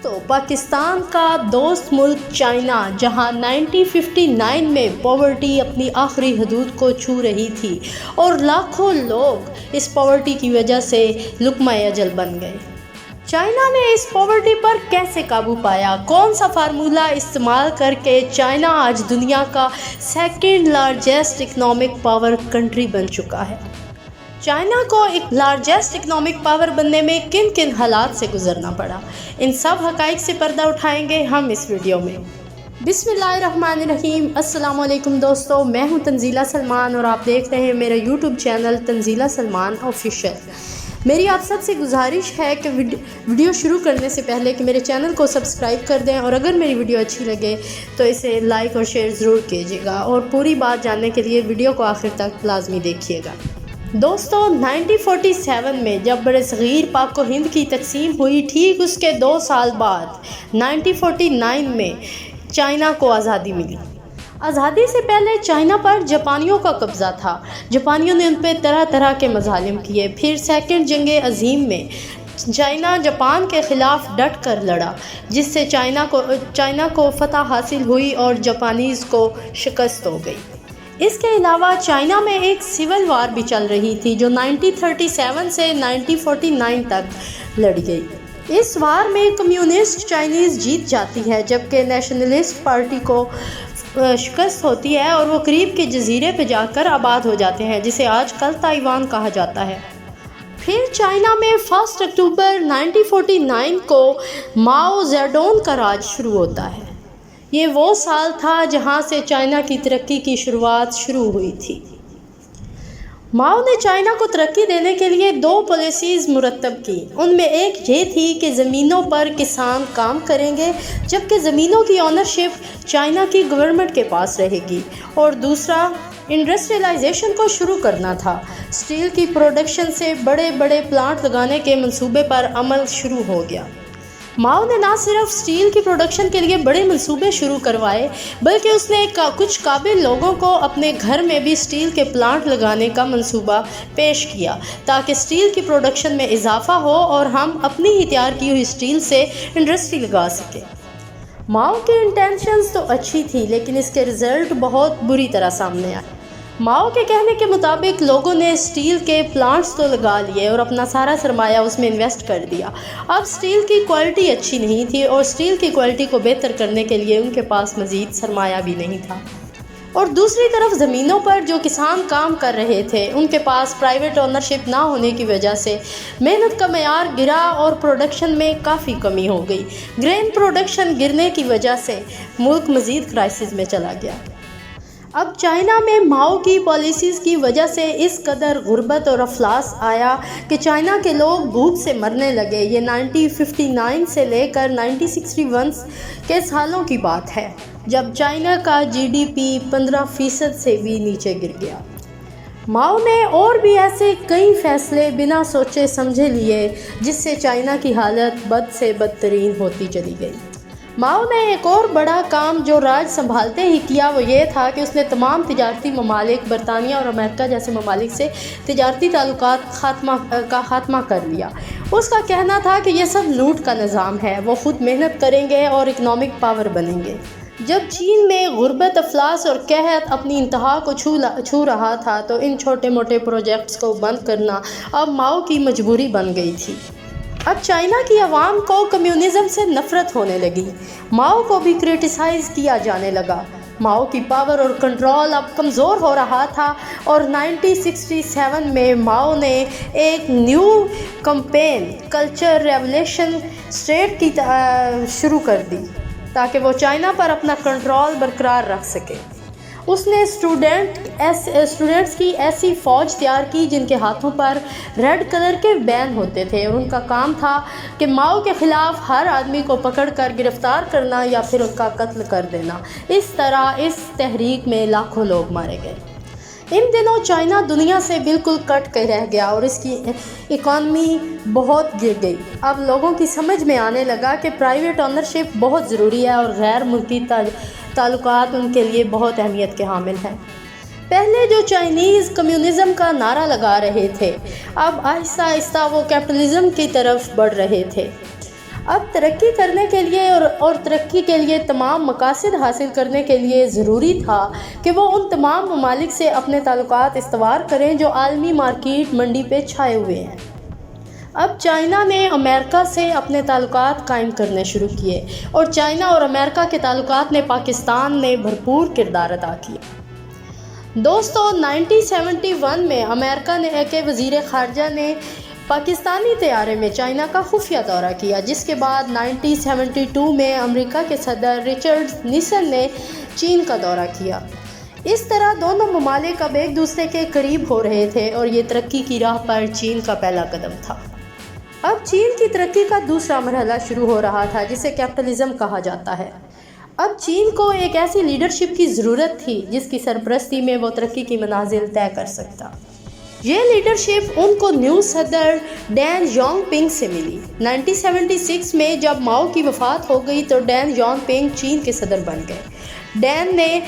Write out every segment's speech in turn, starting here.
تو پاکستان کا دوست ملک چائنا جہاں 1959 میں پاورٹی اپنی آخری حدود کو چھو رہی تھی اور لاکھوں لوگ اس پاورٹی کی وجہ سے لقمہ اجل بن گئے، چائنا نے اس پاورٹی پر کیسے قابو پایا؟ کون سا فارمولہ استعمال کر کے چائنا آج دنیا کا second largest economic power country بن چکا ہے؟ چائنا کو ایک لارجسٹ اکنامک پاور بننے میں کن کن حالات سے گزرنا پڑا، ان سب حقائق سے پردہ اٹھائیں گے ہم اس ویڈیو میں۔ بسم اللہ الرحمن الرحیم۔ السلام علیکم دوستو، میں ہوں تنزیلہ سلمان اور آپ دیکھ رہے ہیں میرا YouTube channel Tanzeela Salman official. میری آپ سب سے گزارش ہے کہ ویڈیو شروع کرنے سے پہلے کہ میرے چینل کو سبسکرائب کر دیں اور اگر میری ویڈیو اچھی لگے تو اسے لائک اور شیئر ضرور کیجیے گا اور پوری بات جاننے کے لیے ویڈیو کو آخر تک لازمی دیکھیے گا۔ دوستو، 1947 میں جب بر صغیر پاک و ہند کی تقسیم ہوئی، ٹھیک اس کے 2 سال بعد 1949 میں چائنا کو آزادی ملی۔ آزادی سے پہلے چائنا پر جاپانیوں کا قبضہ تھا، جاپانیوں نے ان پہ طرح طرح کے مظالم کیے۔ پھر سیکنڈ جنگ عظیم میں چائنا جاپان کے خلاف ڈٹ کر لڑا، جس سے چائنا کو فتح حاصل ہوئی اور جاپانیز کو شکست ہو گئی۔ اس کے علاوہ چائنا میں ایک سول وار بھی چل رہی تھی جو 1937 سے 1949 تک لڑی گئی۔ اس وار میں کمیونسٹ چائنیز جیت جاتی ہے جبکہ نیشنلسٹ پارٹی کو شکست ہوتی ہے اور وہ قریب کے جزیرے پہ جا کر آباد ہو جاتے ہیں جسے آج کل تائیوان کہا جاتا ہے۔ پھر چائنا میں 1 اکتوبر 1949 کو ماؤ زیڈونگ کا راج شروع ہوتا ہے۔ یہ وہ سال تھا جہاں سے چائنا کی ترقی کی شروعات شروع ہوئی تھی۔ ماؤ نے چائنا کو ترقی دینے کے لیے 2 پالیسیز مرتب کی۔ ان میں ایک یہ تھی کہ زمینوں پر کسان کام کریں گے جبکہ زمینوں کی اونرشپ چائنا کی گورنمنٹ کے پاس رہے گی، اور دوسرا انڈسٹریلائزیشن کو شروع کرنا تھا۔ اسٹیل کی پروڈکشن سے بڑے بڑے پلانٹ لگانے کے منصوبے پر عمل شروع ہو گیا۔ ماؤ نے نہ صرف اسٹیل کی پروڈکشن کے لیے بڑے منصوبے شروع کروائے بلکہ اس نے کچھ قابل لوگوں کو اپنے گھر میں بھی اسٹیل کے پلانٹ لگانے کا منصوبہ پیش کیا تاکہ اسٹیل کی پروڈکشن میں اضافہ ہو اور ہم اپنی ہی تیار کی ہوئی اسٹیل سے انڈسٹری لگا سکیں۔ ماؤ کی انٹینشنز تو اچھی تھی لیکن اس کے رزلٹ بہت بری طرح سامنے آئے۔ ماؤ کے کہنے کے مطابق لوگوں نے اسٹیل کے پلانٹس تو لگا لیے اور اپنا سارا سرمایہ اس میں انویسٹ کر دیا۔ اب اسٹیل کی کوالٹی اچھی نہیں تھی اور اسٹیل کی کوالٹی کو بہتر کرنے کے لیے ان کے پاس مزید سرمایہ بھی نہیں تھا، اور دوسری طرف زمینوں پر جو کسان کام کر رہے تھے ان کے پاس پرائیویٹ اونرشپ نہ ہونے کی وجہ سے محنت کا معیار گرا اور پروڈکشن میں کافی کمی ہو گئی۔ گرین پروڈکشن گرنے کی وجہ سے ملک مزید کرائسس میں چلا گیا۔ اب چائنا میں ماؤ کی پالیسیز کی وجہ سے اس قدر غربت اور افلاس آیا کہ چائنا کے لوگ بھوک سے مرنے لگے۔ یہ 1959 سے لے کر 1961 کے سالوں کی بات ہے جب چائنا کا GDP 15% سے بھی نیچے گر گیا۔ ماؤ نے اور بھی ایسے کئی فیصلے بنا سوچے سمجھے لیے جس سے چائنا کی حالت بد سے بدترین ہوتی چلی گئی۔ ماؤ نے ایک اور بڑا کام جو راج سنبھالتے ہی کیا وہ یہ تھا کہ اس نے تمام تجارتی ممالک برطانیہ اور امریکہ جیسے ممالک سے تجارتی تعلقات کا خاتمہ کر لیا۔ اس کا کہنا تھا کہ یہ سب لوٹ کا نظام ہے، وہ خود محنت کریں گے اور اکنامک پاور بنیں گے۔ جب چین میں غربت، افلاس اور قحط اپنی انتہا کو چھو رہا تھا تو ان چھوٹے موٹے پروجیکٹس کو بند کرنا اب ماؤ کی مجبوری بن گئی تھی۔ اب چائنا کی عوام کو کمیونزم سے نفرت ہونے لگی، ماؤ کو بھی کرٹیسائز کیا جانے لگا۔ ماؤ کی پاور اور کنٹرول اب کمزور ہو رہا تھا اور 1967 میں ماؤ نے ایک new campaign culture revolution start کی شروع کر دی تاکہ وہ چائنا پر اپنا کنٹرول برقرار رکھ سکے۔ اس نے اسٹوڈنٹس کی ایسی فوج تیار کی جن کے ہاتھوں پر ریڈ کلر کے بین ہوتے تھے، اور ان کا کام تھا کہ ماؤ کے خلاف ہر آدمی کو پکڑ کر گرفتار کرنا یا پھر ان کا قتل کر دینا۔ اس طرح اس تحریک میں لاکھوں لوگ مارے گئے۔ ان دنوں چائنا دنیا سے بالکل کٹ کے رہ گیا اور اس کی اکانومی بہت گر گئی۔ اب لوگوں کی سمجھ میں آنے لگا کہ پرائیویٹ اونرشپ بہت ضروری ہے اور غیر ملکی تعلقات ان کے لیے بہت اہمیت کے حامل ہیں۔ پہلے جو چائنیز کمیونزم کا نعرہ لگا رہے تھے اب آہستہ آہستہ وہ کیپٹلزم کی طرف بڑھ رہے تھے۔ اب ترقی کرنے کے لیے اور ترقی کے لیے تمام مقاصد حاصل کرنے کے لیے ضروری تھا کہ وہ ان تمام ممالک سے اپنے تعلقات استوار کریں جو عالمی مارکیٹ منڈی پہ چھائے ہوئے ہیں۔ اب چائنا نے امریکہ سے اپنے تعلقات قائم کرنے شروع کیے اور چائنا اور امریکہ کے تعلقات نے پاکستان نے بھرپور کردار ادا کیا۔ دوستو، 1971 میں امریکہ کے وزیر خارجہ نے پاکستانی طیارے میں چائنا کا خفیہ دورہ کیا، جس کے بعد 1972 میں امریکہ کے صدر رچرڈ نیکسن نے چین کا دورہ کیا۔ اس طرح دونوں ممالک اب ایک دوسرے کے قریب ہو رہے تھے اور یہ ترقی کی راہ پر چین کا پہلا قدم تھا۔ اب چین کی ترقی کا دوسرا مرحلہ شروع ہو رہا تھا جسے کیپٹلزم کہا جاتا ہے۔ اب چین کو ایک ایسی لیڈرشپ کی ضرورت تھی جس کی سرپرستی میں وہ ترقی کی منازل طے کر سکتا۔ یہ لیڈرشپ ان کو نیو صدر ڈین یانگ پنگ سے ملی۔ 1976 میں جب ماؤ کی وفات ہو گئی تو ڈین یانگ پنگ چین کے صدر بن گئے۔ ڈین نے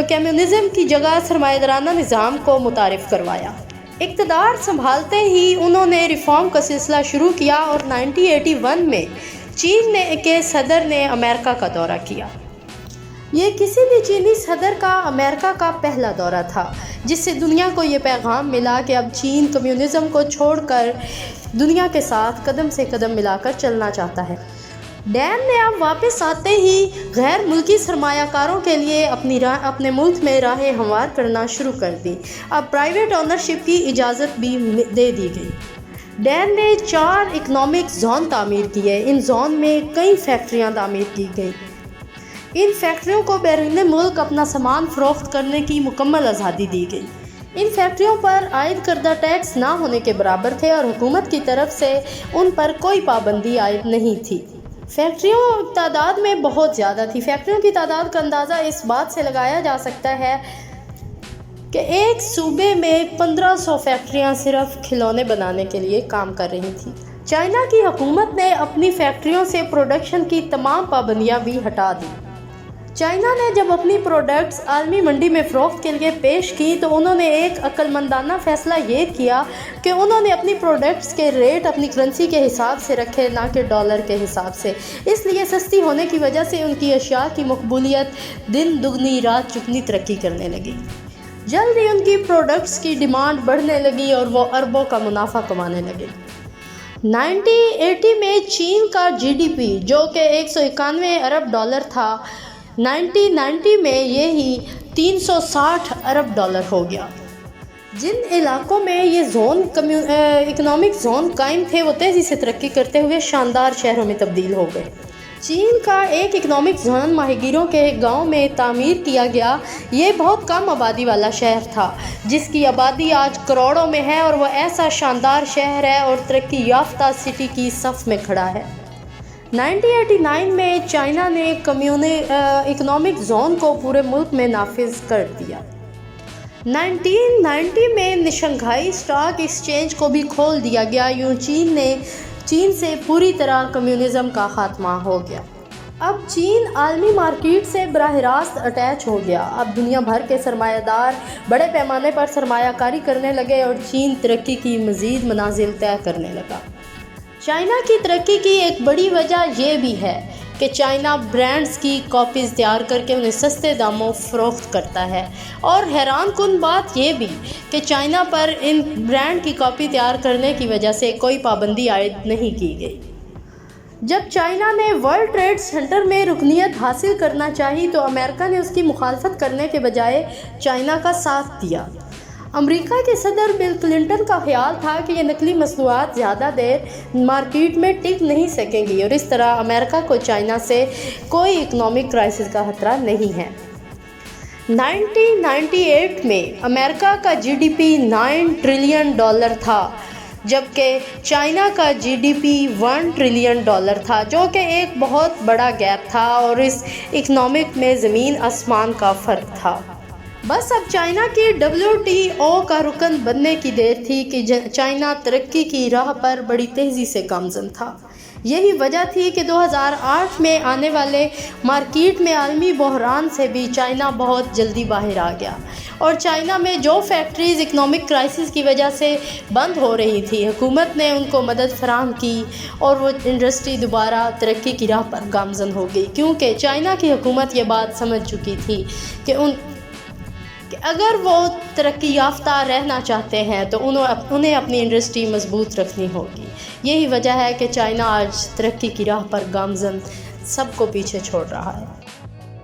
کمیونزم کی جگہ سرمایہ دارانہ نظام کو متعارف کروایا۔ اقتدار سنبھالتے ہی انہوں نے ریفارم کا سلسلہ شروع کیا اور 1981 میں چین کے صدر نے امریکہ کا دورہ کیا۔ یہ کسی بھی چینی صدر کا امریکہ کا پہلا دورہ تھا، جس سے دنیا کو یہ پیغام ملا کہ اب چین کمیونزم کو چھوڑ کر دنیا کے ساتھ قدم سے قدم ملا کر چلنا چاہتا ہے۔ ڈین نے اب واپس آتے ہی غیر ملکی سرمایہ کاروں کے لیے اپنے ملک میں راہیں ہموار کرنا شروع کر دی۔ اب پرائیویٹ اونرشپ کی اجازت بھی دے دی گئی۔ ڈین نے 4 اکنامک زون تعمیر کیے۔ ان زون میں کئی فیکٹریاں تعمیر کی گئیں۔ ان فیکٹریوں کو بیرون ملک اپنا سامان فروخت کرنے کی مکمل آزادی دی گئی۔ ان فیکٹریوں پر عائد کردہ ٹیکس نہ ہونے کے برابر تھے اور حکومت کی طرف سے ان پر کوئی پابندی عائد نہیں تھی۔ فیکٹریوں تعداد میں بہت زیادہ تھی۔ فیکٹریوں کی تعداد کا اندازہ اس بات سے لگایا جا سکتا ہے کہ ایک صوبے میں 1500 فیکٹریاں صرف کھلونے بنانے کے لیے کام کر رہی تھیں۔ چائنا کی حکومت نے اپنی فیکٹریوں سے پروڈکشن کی تمام پابندیاں بھی ہٹا دی۔ چائنا نے جب اپنی پروڈکٹس عالمی منڈی میں فروخت کے لیے پیش کی تو انہوں نے ایک عقل مندانہ فیصلہ یہ کیا کہ انہوں نے اپنی پروڈکٹس کے ریٹ اپنی کرنسی کے حساب سے رکھے، نہ کہ ڈالر کے حساب سے۔ اس لیے سستی ہونے کی وجہ سے ان کی اشیاء کی مقبولیت دن دگنی رات چگنی ترقی کرنے لگی۔ جلد ہی ان کی پروڈکٹس کی ڈیمانڈ بڑھنے لگی اور وہ اربوں کا منافع کمانے لگے۔ 1980 میں چین کا GDP جو کہ 191 ارب ڈالر تھا، 1990 میں یہی 360 ارب ڈالر ہو گیا۔ جن علاقوں میں یہ اکنامک زون قائم تھے وہ تیزی سے ترقی کرتے ہوئے شاندار شہروں میں تبدیل ہو گئے۔ چین کا ایک اکنامک زون ماہی گیروں کے گاؤں میں تعمیر کیا گیا۔ یہ بہت کم آبادی والا شہر تھا جس کی آبادی آج کروڑوں میں ہے اور وہ ایسا شاندار شہر ہے اور ترقی یافتہ سٹی کی صف میں کھڑا ہے۔ 1989 میں چائنا نے اکنامک زون کو پورے ملک میں نافذ کر دیا۔ 1990 میں شنگھائی اسٹاک ایکسچینج کو بھی کھول دیا گیا۔ یوں چین سے پوری طرح کمیونزم کا خاتمہ ہو گیا۔ اب چین عالمی مارکیٹ سے براہ راست اٹیچ ہو گیا۔ اب دنیا بھر کے سرمایہ دار بڑے پیمانے پر سرمایہ کاری کرنے لگے اور چین ترقی کی مزید منازل طے کرنے لگا۔ چائنا کی ترقی کی ایک بڑی وجہ یہ بھی ہے کہ چائنا برانڈز کی کاپیز تیار کر کے انہیں سستے داموں فروخت کرتا ہے، اور حیران کن بات یہ بھی کہ چائنا پر ان برانڈ کی کاپی تیار کرنے کی وجہ سے کوئی پابندی عائد نہیں کی گئی۔ جب چائنا نے ورلڈ ٹریڈ سینٹر میں رکنیت حاصل کرنا چاہی تو امریکہ نے اس کی مخالفت کرنے کے بجائے چائنا کا ساتھ دیا۔ امریکہ کے صدر بل کلنٹن کا خیال تھا کہ یہ نقلی مصنوعات زیادہ دیر مارکیٹ میں ٹک نہیں سکیں گی اور اس طرح امریکہ کو چائنا سے کوئی اکنامک کرائسس کا خطرہ نہیں ہے۔ 1998 میں امریکہ کا GDP 9 ٹریلین ڈالر تھا، جبکہ چائنا کا GDP 1 ٹریلین ڈالر تھا، جو کہ ایک بہت بڑا گیپ تھا اور اس اکنامک میں زمین آسمان کا فرق تھا۔ بس اب چائنا کی WTO کا رکن بننے کی دیر تھی کہ چائنا ترقی کی راہ پر بڑی تیزی سے گامزن تھا۔ یہی وجہ تھی کہ 2008 میں آنے والے مارکیٹ میں عالمی بحران سے بھی چائنا بہت جلدی باہر آ گیا، اور چائنا میں جو فیکٹریز اکنامک کرائسس کی وجہ سے بند ہو رہی تھی، حکومت نے ان کو مدد فراہم کی اور وہ انڈسٹری دوبارہ ترقی کی راہ پر گامزن ہو گئی، کیونکہ چائنا کی حکومت یہ بات سمجھ چکی تھی کہ اگر وہ ترقی یافتہ رہنا چاہتے ہیں تو انہیں اپنی انڈسٹری مضبوط رکھنی ہوگی۔ یہی وجہ ہے کہ چائنا آج ترقی کی راہ پر گامزن سب کو پیچھے چھوڑ رہا ہے۔